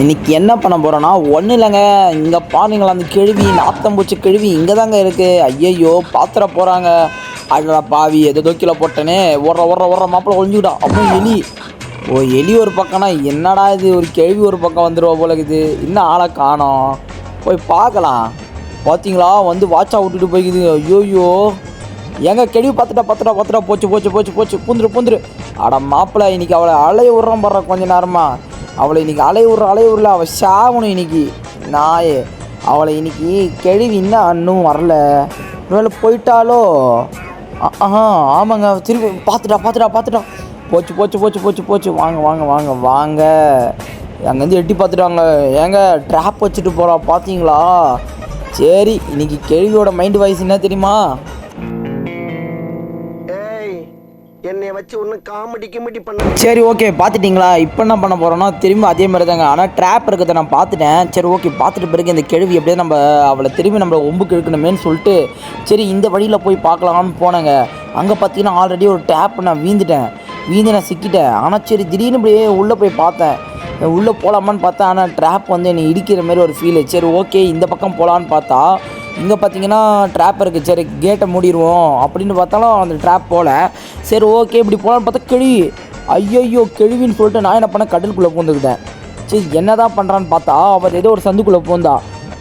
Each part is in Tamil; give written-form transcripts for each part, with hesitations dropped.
இன்றைக்கி என்ன பண்ண போகிறோன்னா ஒன்றும் இல்லைங்க. இங்கே பாருங்களா, அந்த கெழுவி நாத்தம்பூச்சி கெழுவி இங்கே தாங்க இருக்குது. ஐயையோ பாத்திர போகிறாங்க. அடடா பாவி, எதோ கீழே போட்டேனே. ஓடுற மாப்பிள்ள ஒழிஞ்சுக்கிட்டா. அப்புறம் எலி. ஓ, எலி ஒரு பக்கம்னா என்னடா இது, ஒரு கெழுவி ஒரு பக்கம் வந்துடுவா போல இருக்குது. இன்னும் ஆளை காணோம். போய் பார்க்கலாம். பார்த்தீங்களா, வந்து வாட்சா விட்டுட்டு போய்க்குது. ஐயோயோ, எங்க கெழுவி பார்த்துட்டா போச்சு பூந்துரு. அட மாப்பிள்ள, இன்றைக்கி அவளை அலைய விட்றான் பாடுற கொஞ்ச நேரமா. அவளை இன்றைக்கி அலைய விடல. அவள் சாகணும் இன்றைக்கி. நாயே, அவளை இன்றைக்கி கெழுவி இன்னும் வரல. ஒருவேளை போயிட்டாலோ? ஆமாங்க, திரும்பி பார்த்துட்டா. போச்சு. வாங்க. அங்கேருந்து எட்டி பார்த்துட்டாங்க. ஏங்க ட்ராப் வச்சுட்டு போகிறா பார்த்தீங்களா? சரி, இன்றைக்கி கெழுவியோட மைண்டு வாய்ஸ் என்ன தெரியுமா? என்னை வச்சு ஒன்றும் காமெடி பண்ண. சரி, ஓகே, பார்த்துட்டிங்களா? இப்போ என்ன பண்ண போகிறோன்னா திரும்பி அதே மாதிரி தாங்க. ஆனால் ட்ராப் இருக்கிறத நான் பார்த்துட்டேன். சரி, ஓகே, பார்த்துட்டு பிறகு இந்த கெழுவி எப்படியே நம்ம அவளை திரும்பி நம்ம ஒம்புக்கு இழுக்கணுமேன்னு சொல்லிட்டு சரி இந்த வழியில் போய் பார்க்கலாம்னு போனேங்க. அங்கே பார்த்தீங்கன்னா ஆல்ரெடி ஒரு ட்ராப் நான் வீந்து நான் சிக்கிட்டேன். ஆனால் சரி, திடீர்னு இப்படியே உள்ளே போய் பார்த்தேன். உள்ளே போகலாமான்னு பார்த்தேன். ஆனால் ட்ராப் வந்து என்னை இடிக்கிற மாதிரி ஒரு ஃபீலு. சரி, ஓகே, இந்த பக்கம் போகலான்னு பார்த்தா இங்கே பார்த்தீங்கன்னா ட்ராப் இருக்குது. சரி, கேட்டை மூடிடுவோம் அப்படின்னு பார்த்தாலும் அந்த ட்ராப் போகல. சரி, ஓகே, இப்படி போகலான்னு பார்த்தா கெழுவி. ஐயோ, கெழுவின்னு சொல்லிட்டு நான் என்ன பண்ணேன், கடலுக்குள்ளே பூந்துக்கிட்டேன். சரி, என்ன தான் பண்ணுறான்னு பார்த்தா அவர் ஏதோ ஒரு சந்துக்குள்ளே பூந்தா.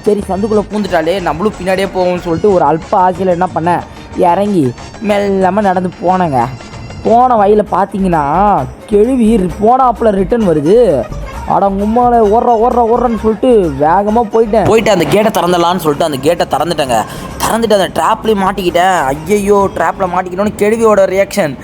சரி, சந்துக்குள்ளே பூந்துட்டாலே நம்மளும் பின்னாடியே போவோம்னு சொல்லிட்டு ஒரு அல்ப ஆசையில் என்ன பண்ணேன், இறங்கி மெல்லாமல் நடந்து போனேங்க. போன வழியில் பார்த்தீங்கன்னா கெழுவி போனாப்பில் ரிட்டர்ன் வருது. அடங்கும்மால ஓடுறன்னு சொல்லிட்டு வேகமாக போயிட்டு அந்த கேட்டை திறந்துடலான்னு சொல்லிட்டு அந்த கேட்டை திறந்துட்டு அந்த ட்ராப்லேயும் மாட்டிக்கிட்டேன். ஐயையோ, ட்ராப்பில் மாட்டிக்கிட்டோன்னு கெழுவியோட ரியாக்ஷன்